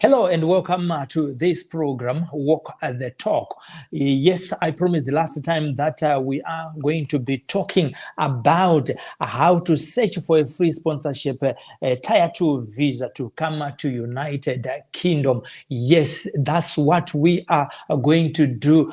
Hello and welcome to this program, Walk the Talk. Yes, I promised the last time that we are going to be talking about how to search for a free sponsorship, Tier 2 visa to come to United Kingdom. Yes, that's what we are going to do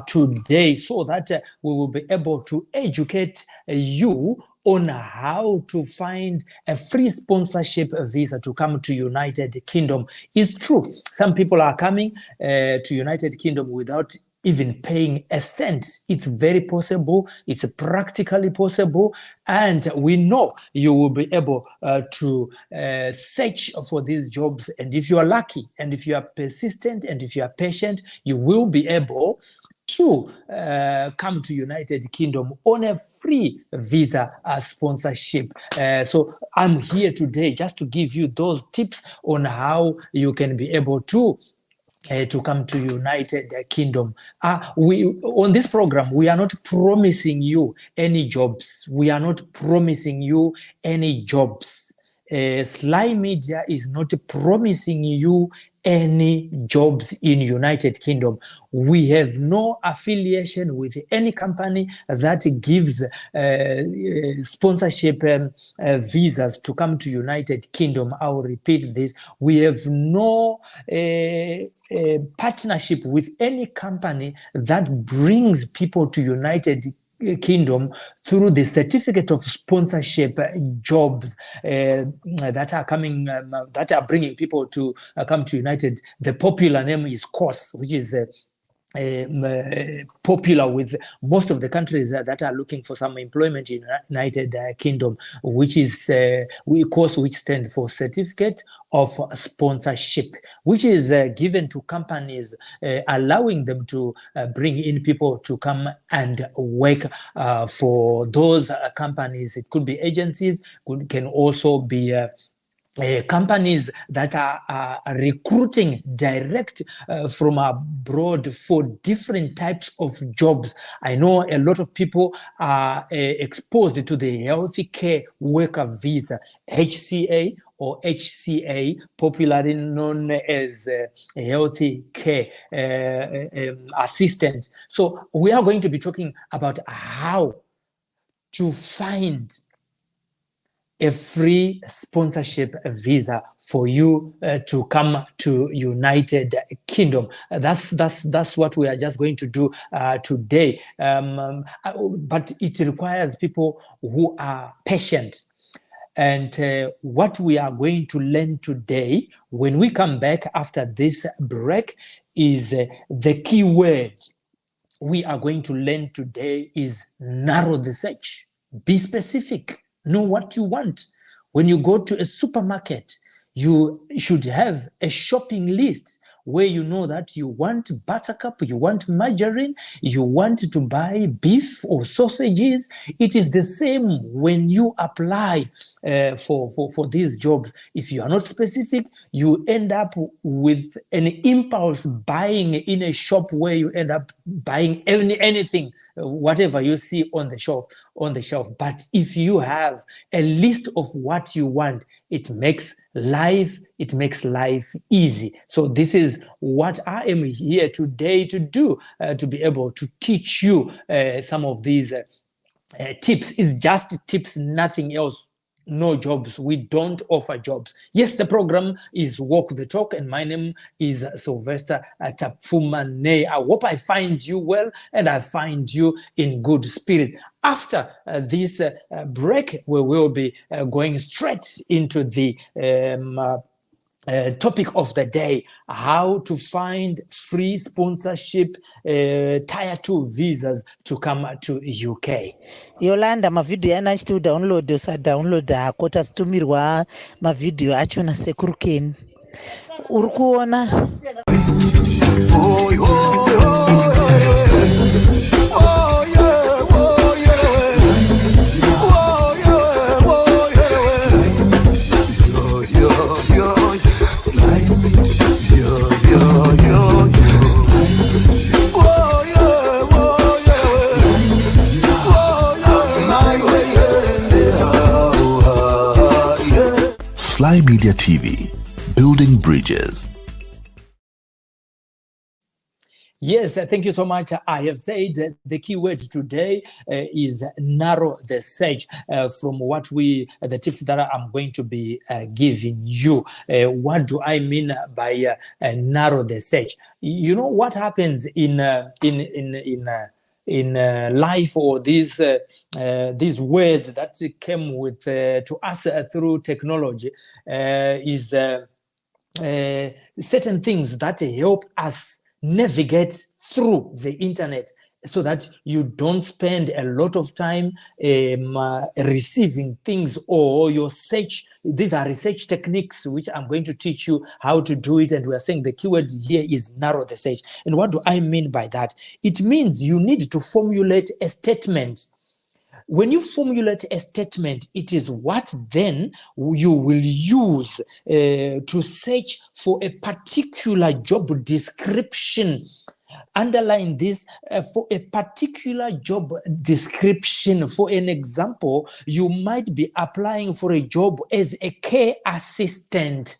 today, so that we will be able to educate you on how to find a free sponsorship visa to come to United Kingdom. It's true, some people are coming to United Kingdom without even paying a cent. It's very possible, it's practically possible, and we know you will be able to search for these jobs. And if you are lucky, and if you are persistent, and if you are patient, you will be able to come to United Kingdom on a free visa sponsorship. So I'm here today just to give you those tips on how you can be able to come to United Kingdom. On this program, we are not promising you any jobs. We are not promising you any jobs. SlyMedia is not promising you any jobs in United Kingdom. We have no affiliation with any company that gives sponsorship visas to come to United Kingdom. I will repeat this. We have no partnership with any company that brings people to United Kingdom through the certificate of sponsorship jobs that are coming, that are bringing people to come to United. The popular name is course, which is popular with most of the countries that are looking for some employment in United Kingdom, which is course, which stands for Certificate of Sponsorship, which is given to companies, allowing them to bring in people to come and work for those companies. It could be agencies, can also be companies that are recruiting direct from abroad for different types of jobs. I know a lot of people are exposed to the Healthy Care Worker Visa, HCA or HCA, popularly known as Healthy Care Assistant. So we are going to be talking about how to find a free sponsorship visa for you to come to United Kingdom. That's what we are just going to do today. But it requires people who are patient. And what we are going to learn today, when we come back after this break, is the key word we are going to learn today is narrow the search. Be specific. Know what you want. When you go to a supermarket, you should have a shopping list where you know that you want buttercup, you want margarine, you want to buy beef or sausages. It is the same when you apply for these jobs. If you are not specific, you end up with an impulse buying in a shop where you end up buying anything, whatever you see on the shelf. But if you have a list of what you want, it makes life easy. So this is what I am here today to do, to be able to teach you some of these tips. It's just tips, nothing else. No jobs. We don't offer jobs. Yes, the program is Walk the Talk, and my name is Sylvester Tapfumane. I hope I find you well, and I find you in good spirit. After this break, we will be going straight into the topic of the day, how to find free sponsorship Tier 2 visas to come to UK. Yolanda mavideo yana still download ako tatumirwa mavideo achona sekurukeni uri kuona. SlyMedia TV, building bridges. Yes, thank you so much. I have said the key word today is narrow the search. From what the tips that I'm going to be giving you. What do I mean by narrow the search? You know what happens in life, or these words that came with to us through technology, is certain things that help us navigate through the internet, so that you don't spend a lot of time receiving things, or your search. These are research techniques which I'm going to teach you how to do it, and we are saying the keyword here is narrow the search. And what do I mean by that? It means you need to formulate a statement. When you formulate a statement, it is what then you will use to search for a particular job description. Underline this, for a particular job description. For an example, you might be applying for a job as a care assistant.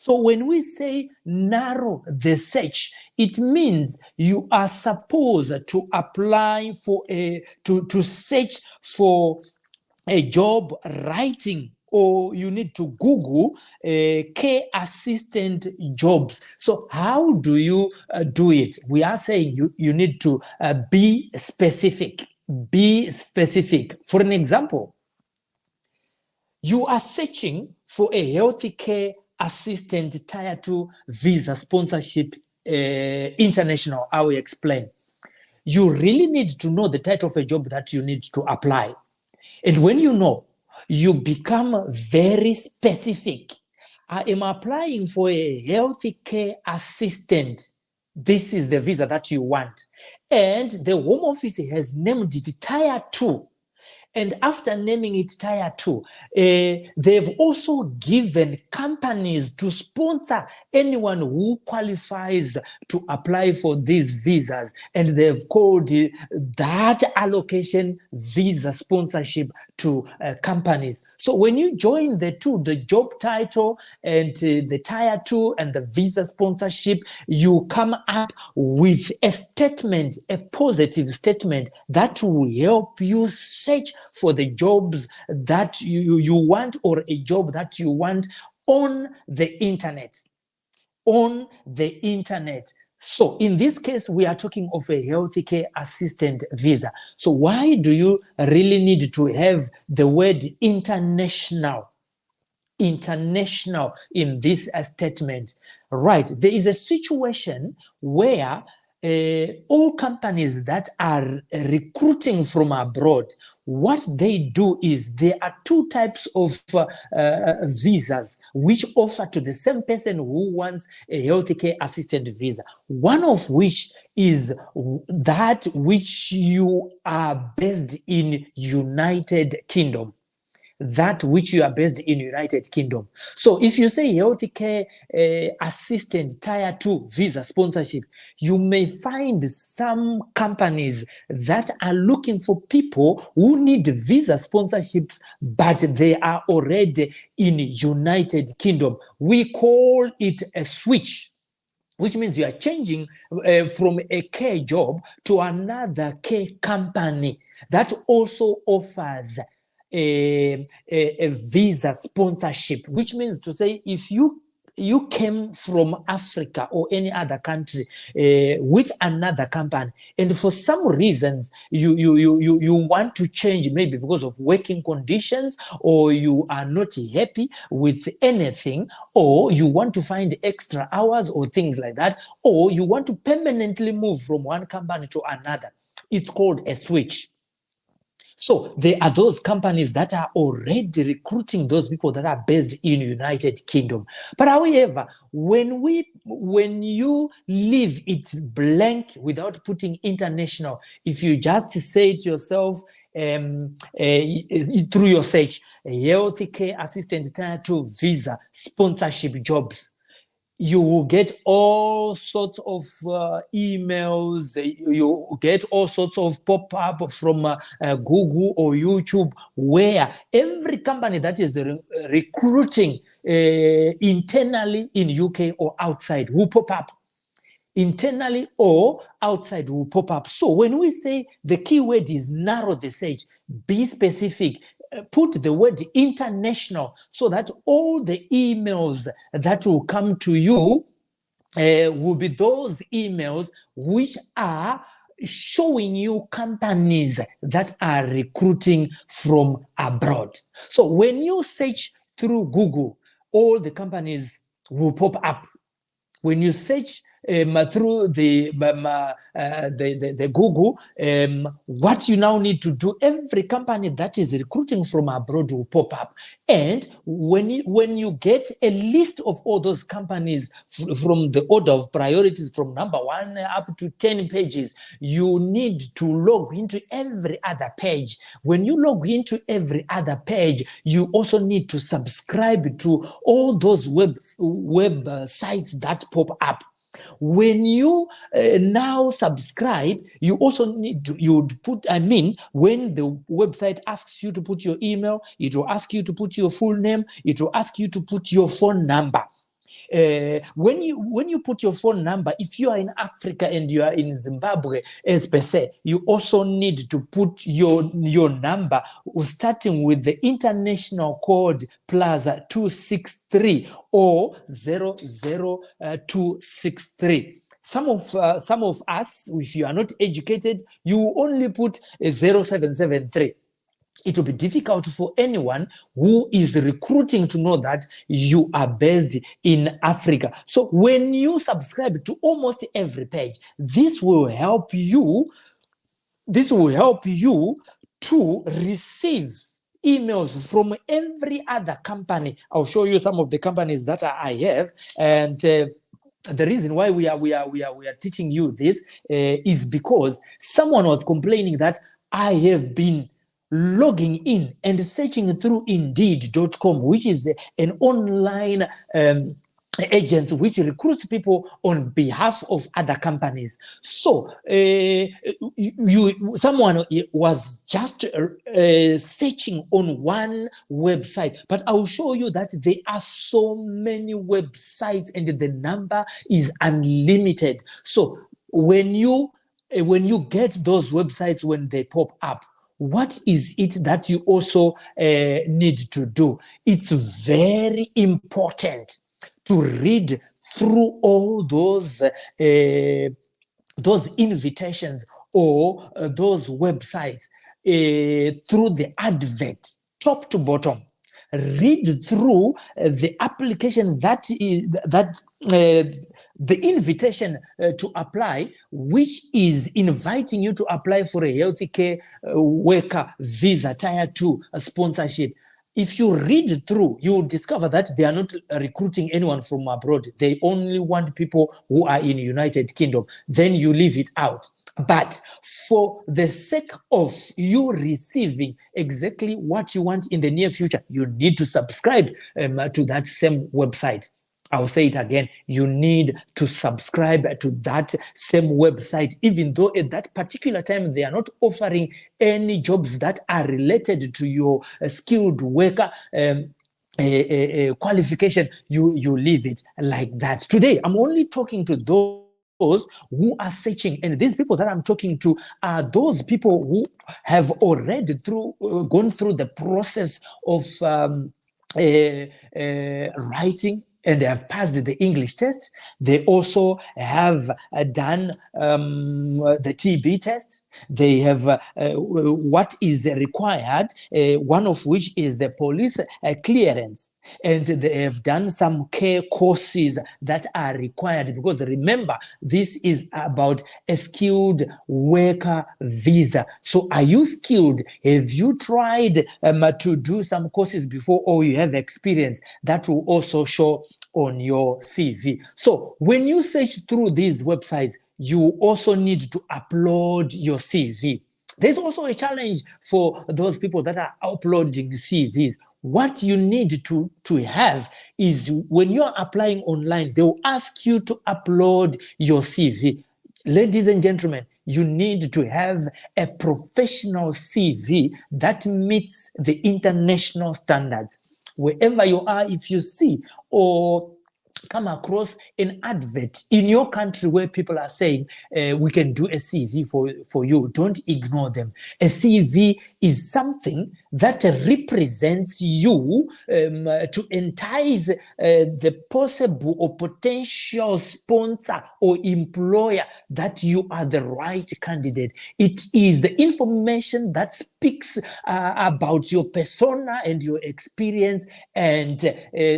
So when we say narrow the search, it means you are supposed to apply for to search for a job writing, or you need to Google care assistant jobs. So how do you do it? We are saying you need to be specific. Be specific. For an example, you are searching for a healthy care assistant tier 2 visa sponsorship international. I will explain. You really need to know the title of a job that you need to apply. And when you know, you become very specific. I am applying for a healthy care assistant. This is the visa that you want. And the Home Office has named it tier 2. And after naming it tier 2, they've also given companies to sponsor anyone who qualifies to apply for these visas. And they've called that allocation visa sponsorship to companies. So when you join the two, the job title and the tier 2 and the visa sponsorship, you come up with a statement, a positive statement that will help you search for the jobs that you want, or a job that you want on the internet. On the internet. So in this case, we are talking of a healthy care assistant visa. So why do you really need to have the word international? International in this statement? Right. There is a situation where all companies that are recruiting from abroad, what they do is there are two types of visas which offer to the same person who wants a health care assistant visa. One of which is that which you are based in United Kingdom. That which you are based in United Kingdom. So if you say healthcare assistant tier 2 visa sponsorship, you may find some companies that are looking for people who need visa sponsorships, but they are already in United Kingdom. We call it a switch, which means you are changing from a care job to another care company that also offers a visa sponsorship, which means to say if you came from Africa or any other country with another company, and for some reasons you want to change, maybe because of working conditions, or you are not happy with anything, or you want to find extra hours or things like that, or you want to permanently move from one company to another, it's called a switch. So there are those companies that are already recruiting those people that are based in United Kingdom. But however, when you leave it blank without putting international, if you just say to yourself through your search, health care assistant tier 2 visa sponsorship jobs, you will get all sorts of emails, you get all sorts of pop-up from Google or YouTube, where every company that is recruiting internally in UK or outside will pop up. internally or outside will pop up. So when we say the keyword is narrow the search, be specific, put the word international so that all the emails that will come to you will be those emails which are showing you companies that are recruiting from abroad. So when you search through Google, all the companies will pop up. When you search through the Google, what you now need to do, every company that is recruiting from abroad will pop up. And when you get a list of all those companies from the order of priorities, from number 1 up to 10 pages, you need to log into every other page. When you log into every other page, you also need to subscribe to all those web sites that pop up. When you now subscribe, you also need to, when the website asks you to put your email, it will ask you to put your full name, it will ask you to put your phone number. When you put your phone number, if you are in Africa and you are in Zimbabwe, as per se, you also need to put your number starting with the international code plus 263 or 00263. Some of us, if you are not educated, you only put 0773. It will be difficult for anyone who is recruiting to know that you are based in Africa. So when you subscribe to almost every page, this will help you to receive emails from every other company. I'll show you some of the companies that I have, and the reason why we are teaching you this is because someone was complaining that I have been logging in and searching through Indeed.com, which is an online agent which recruits people on behalf of other companies. So someone was just searching on one website, but I will show you that there are so many websites and the number is unlimited. So when you get those websites, when they pop up, what is it that you also need to do? It's very important to read through all those invitations or those websites through the advert, top to bottom. Read through the application the invitation to apply, which is inviting you to apply for a health care worker visa, tier 2 sponsorship. If you read through, you will discover that they are not recruiting anyone from abroad. They only want people who are in United Kingdom. Then you leave it out. But for the sake of you receiving exactly what you want in the near future, you need to subscribe to that same website. I'll say it again, you need to subscribe to that same website, even though at that particular time they are not offering any jobs that are related to your skilled worker qualification. You leave it like that. Today, I'm only talking to those who are searching, and these people that I'm talking to are those people who have already gone through the process of writing, and they have passed the English test. They also have done the TB test. They have what is required, one of which is the police clearance. And they have done some care courses that are required, because remember, this is about a skilled worker visa. So are you skilled? Have you tried to do some courses before, or you have experience? That will also show on your CV. So when you search through these websites, you also need to upload your CV. There's also a challenge for those people that are uploading CVs. What you need to have is, when you're applying online, they'll ask you to upload your CV. Ladies and gentlemen, you need to have a professional CV that meets the international standards. Wherever you are, if you see, or come across an advert in your country where people are saying, we can do a CV for you, don't ignore them. A CV is something that represents you to entice the possible or potential sponsor or employer that you are the right candidate. It is the information that speaks about your persona and your experience and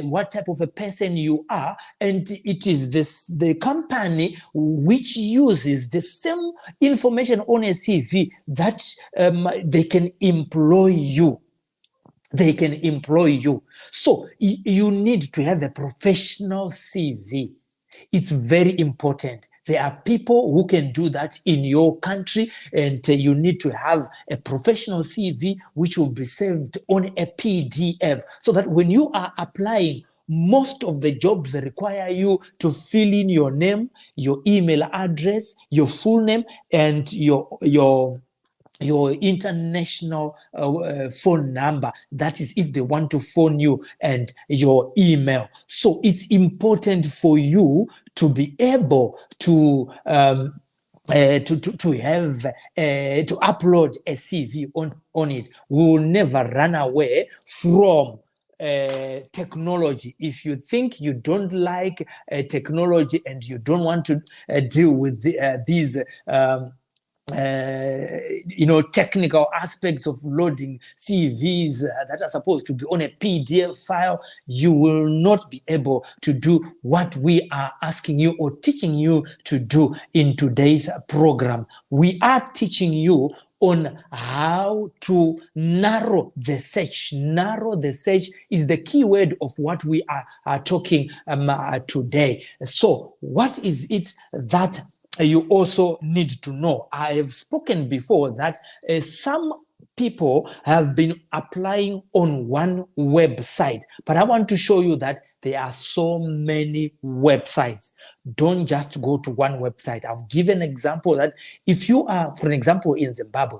what type of a person you are. And it is the company which uses the same information on a CV that they can employ you. They can employ you. So you need to have a professional CV. It's very important. There are people who can do that in your country, and you need to have a professional CV which will be saved on a PDF so that when you are applying, most of the jobs require you to fill in your name, your email address, your full name, and your international phone number. That is if they want to phone you, and your email. So it's important for you to be able to have to upload a CV on it. We will never run away from technology. If you think you don't like technology and you don't want to deal with these technical aspects of loading CVs that are supposed to be on a PDF file, you will not be able to do what we are asking you or teaching you to do in today's program. We are teaching you on how to narrow the search. Narrow the search is the key word of what we are talking today. So what is it that you also need to know? I have spoken before that some people have been applying on one website, but I want to show you that there are so many websites. Don't just go to one website. I've given an example that if you are, for example, in Zimbabwe,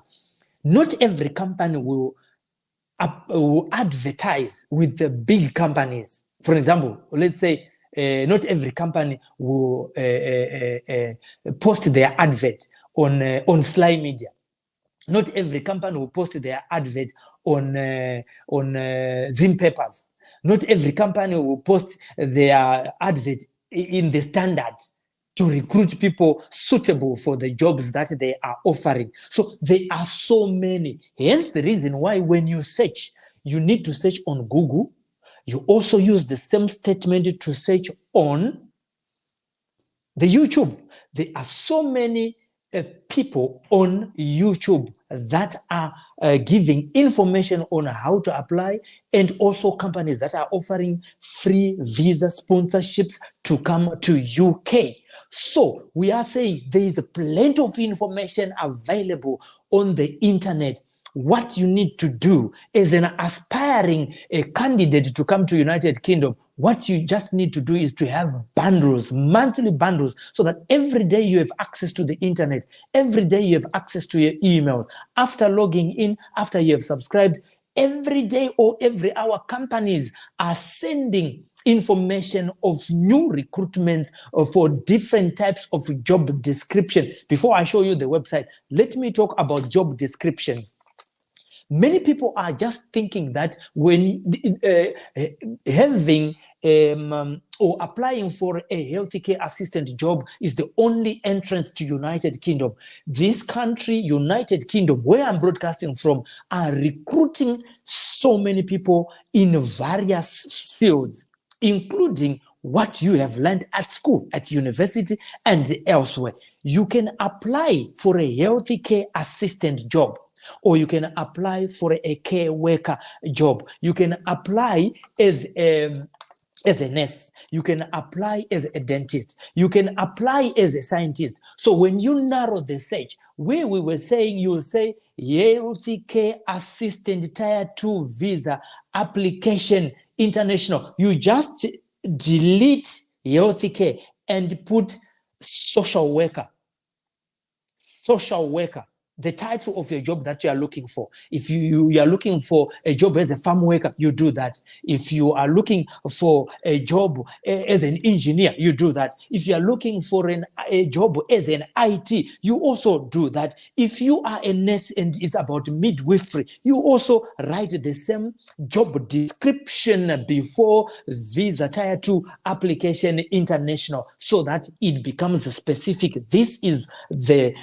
not every company will advertise with the big companies. For example, let's say not every company will post their advert on SlyMedia. Not every company will post their advert on Zim Papers. Not every company will post their advert in the Standard to recruit people suitable for the jobs that they are offering. So there are so many. Hence the reason why when you search, you need to search on Google. You also use the same statement to search on the YouTube. There are so many people on YouTube that are giving information on how to apply, and also companies that are offering free visa sponsorships to come to UK. So we are saying there is plenty of information available on the internet. What you need to do as an aspiring candidate to come to United Kingdom, what you just need to do is to have bundles, monthly bundles, so that every day you have access to the internet. Every day you have access to your emails. After logging in, after you have subscribed, every day or every hour, companies are sending information of new recruitment for different types of job description. Before I show you the website, let me talk about job descriptions. Many people are just thinking that when having or applying for a healthcare assistant job is the only entrance to United Kingdom. This country, United Kingdom, where I'm broadcasting from, are recruiting so many people in various fields, including what you have learned at school, at university, and elsewhere. You can apply for a healthcare assistant job, or you can apply for a care worker job. You can apply as a nurse. You can apply as a dentist. You can apply as a scientist. So when you narrow the search, where we were saying, you'll say healthcare assistant tier 2 visa application international. You just delete healthcare and put social worker. Social worker. the title of your job that you are looking for. If you are looking for a job as a farm worker, you do that. If you are looking for a job as an engineer, you do that. If you are looking for a job as an IT, you also do that. If you are a nurse and it's about midwifery, you also write the same job description before Visa Tier 2 application international so that it becomes specific. This is the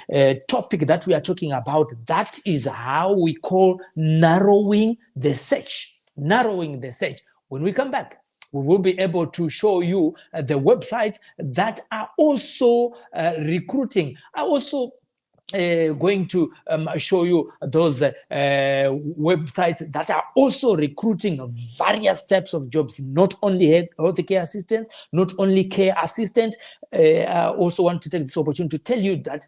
topic that we are talking about. That is how we call narrowing the search. Narrowing the search. When we come back, we will be able to show you the websites that are also recruiting, are also going to show you those websites that are also recruiting various types of jobs, not only healthcare assistants, not only care assistants. I also want to take this opportunity to tell you that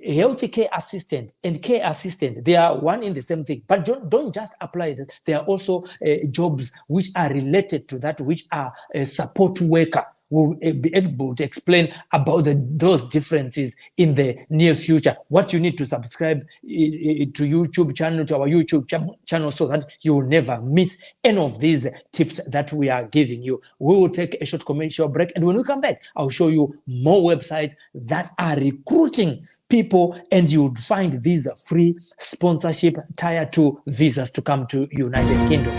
healthcare assistant and care assistant, they are one in the same thing, but don't just apply that. There are also jobs which are related to that, which are a support worker. We'll be able to explain about those differences in the near future. What you need to subscribe to YouTube channel, to our YouTube channel, so that you will never miss any of these tips that we are giving you. We will take a short commercial break, and when we come back, I'll show you more websites that are recruiting people, and you would find these free sponsorship Tier 2 visas to come to United Kingdom.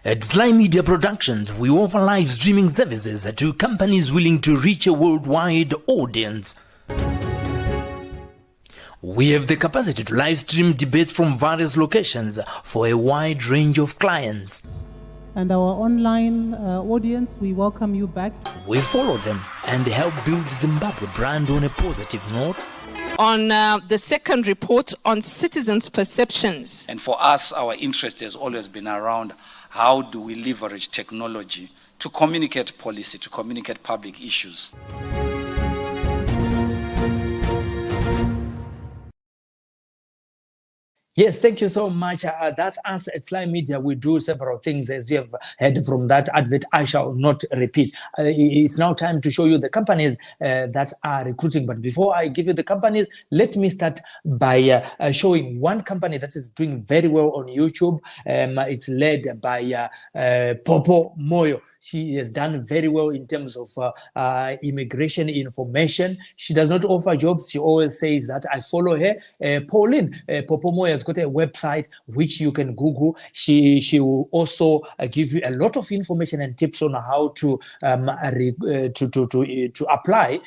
At SlyMedia Productions, we offer live streaming services to companies willing to reach a worldwide audience. We have the capacity to live stream debates from various locations for a wide range of clients. And our online audience, we welcome you back. We follow them and help build Zimbabwe brand on a positive note. On the second report on citizens' perceptions. And for us, our interest has always been around how do we leverage technology to communicate policy, to communicate public issues. Yes, thank you so much. That's us at SlyMedia. We do several things, as you have heard from that advert. I shall not repeat. It's now time to show you the companies that are recruiting. But before I give you the companies, let me start by showing one company that is doing very well on YouTube. It's led by Popo Moyo. She has done very well in terms of immigration information. She does not offer jobs. She always says that I follow her. Pauline Popomoy has got a website which you can Google. She will also give you a lot of information and tips on how to apply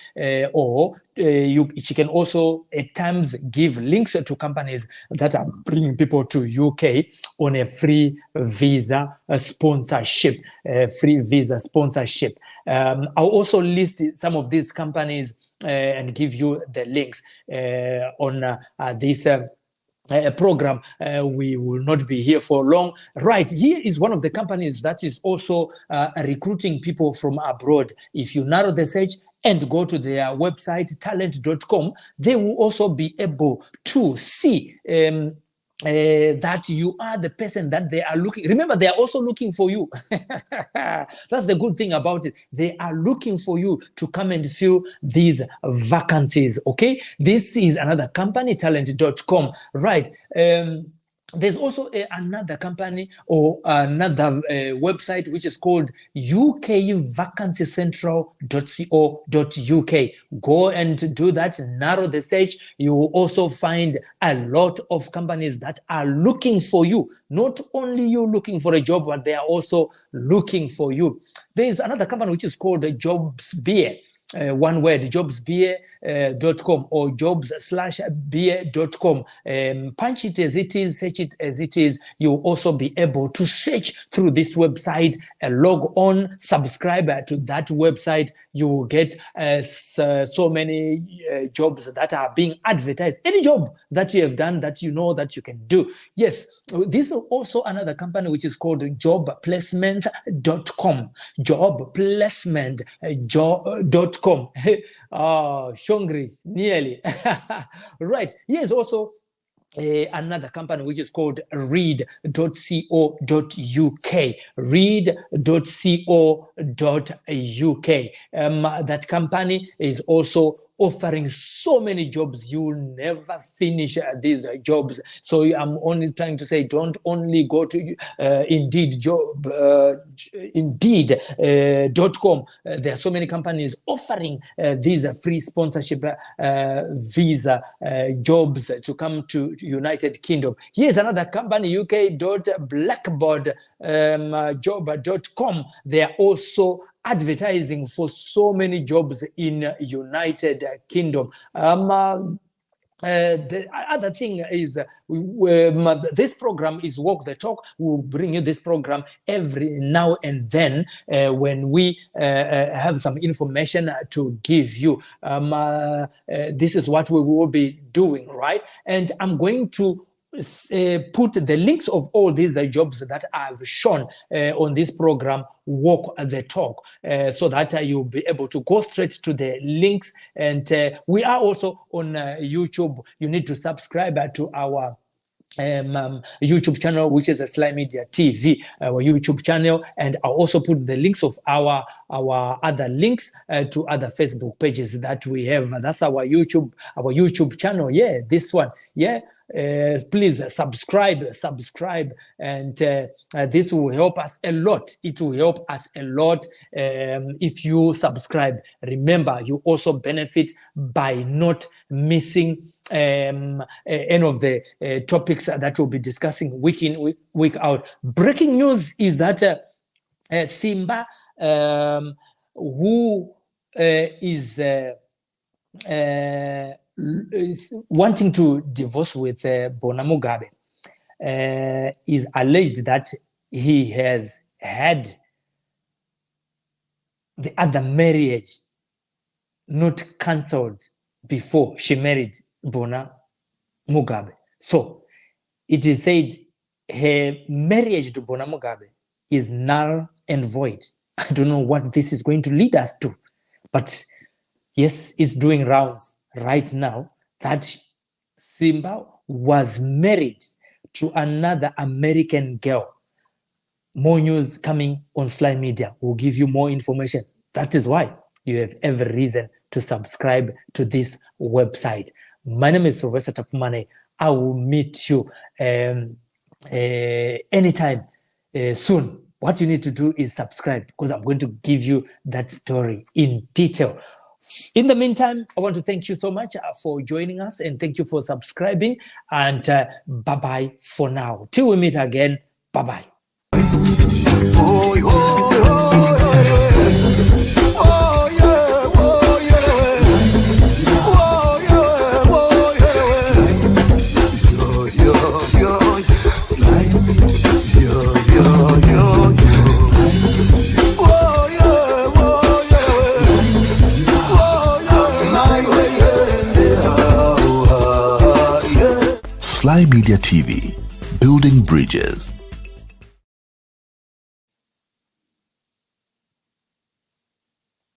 or she can also at times give links to companies that are bringing people to UK on a free visa sponsorship. I'll also list some of these companies and give you the links on this program. We will not be here for long. Right, here is one of the companies that is also recruiting people from abroad. If you narrow the search and go to their website, talent.com, they will also be able to see that you are the person that they are looking. Remember, they are also looking for you. That's the good thing about it. They are looking for you to come and fill these vacancies, okay? This is another company, talent.com, right? There's also another company or another website which is called ukvacancycentral.co.uk. Go and do that, narrow the search. You will also find a lot of companies that are looking for you. Not only you looking for a job, but they are also looking for you. There is another company which is called JobsBeer. One word, jobsbeer.com or jobs/beer.com. Punch it as it is, search it as it is. You'll also be able to search through this website, log on, subscribe to that website. You will get so many jobs that are being advertised. Any job that you have done that you know that you can do. Yes, this is also another company which is called jobplacement.com. Jobplacement.com. Shongri, nearly. Right. Here's also another company which is called read.co.uk. Read.co.uk. That company is also offering so many jobs. You'll never finish these jobs. So I'm only trying to say, don't only go to Indeed.com. There are so many companies offering these free sponsorship visa jobs to come to United Kingdom. Here's another company, uk.blackboardjob.com. They are also advertising for so many jobs in United Kingdom. The other thing is this program is Walk the Talk. We'll bring you this program every now and then when we have some information to give you. This is what we will be doing, right? And I'm going to put the links of all these jobs that I've shown on this program, Walk the Talk, so that you'll be able to go straight to the links. And we are also on YouTube. You need to subscribe to our YouTube channel, which is SlyMedia TV, our YouTube channel, and I'll also put the links of our other links to other Facebook pages that we have. That's our YouTube channel. Yeah, this one. Yeah. Please subscribe, and this will help us a lot. It will help us a lot if you subscribe. Remember, you also benefit by not missing any of the topics that we'll be discussing week in, week out. Breaking news is that Simba, who is wanting to divorce with Bona Mugabe, is alleged that he has had the other marriage not cancelled before she married Bona Mugabe. So it is said her marriage to Bona Mugabe is null and void. I don't know what this is going to lead us to, but yes, it's doing rounds right now that Simba was married to another American girl. More news coming on SlyMedia. We'll give you more information. That is why you have every reason to subscribe to this website. My name is Sylvester Tafumane. I will meet you anytime soon. What you need to do is subscribe, because I'm going to give you that story in detail. In the meantime, I want to thank you so much for joining us, and thank you for subscribing, and bye-bye for now. Till we meet again, bye-bye. SlyMedia TV, building bridges.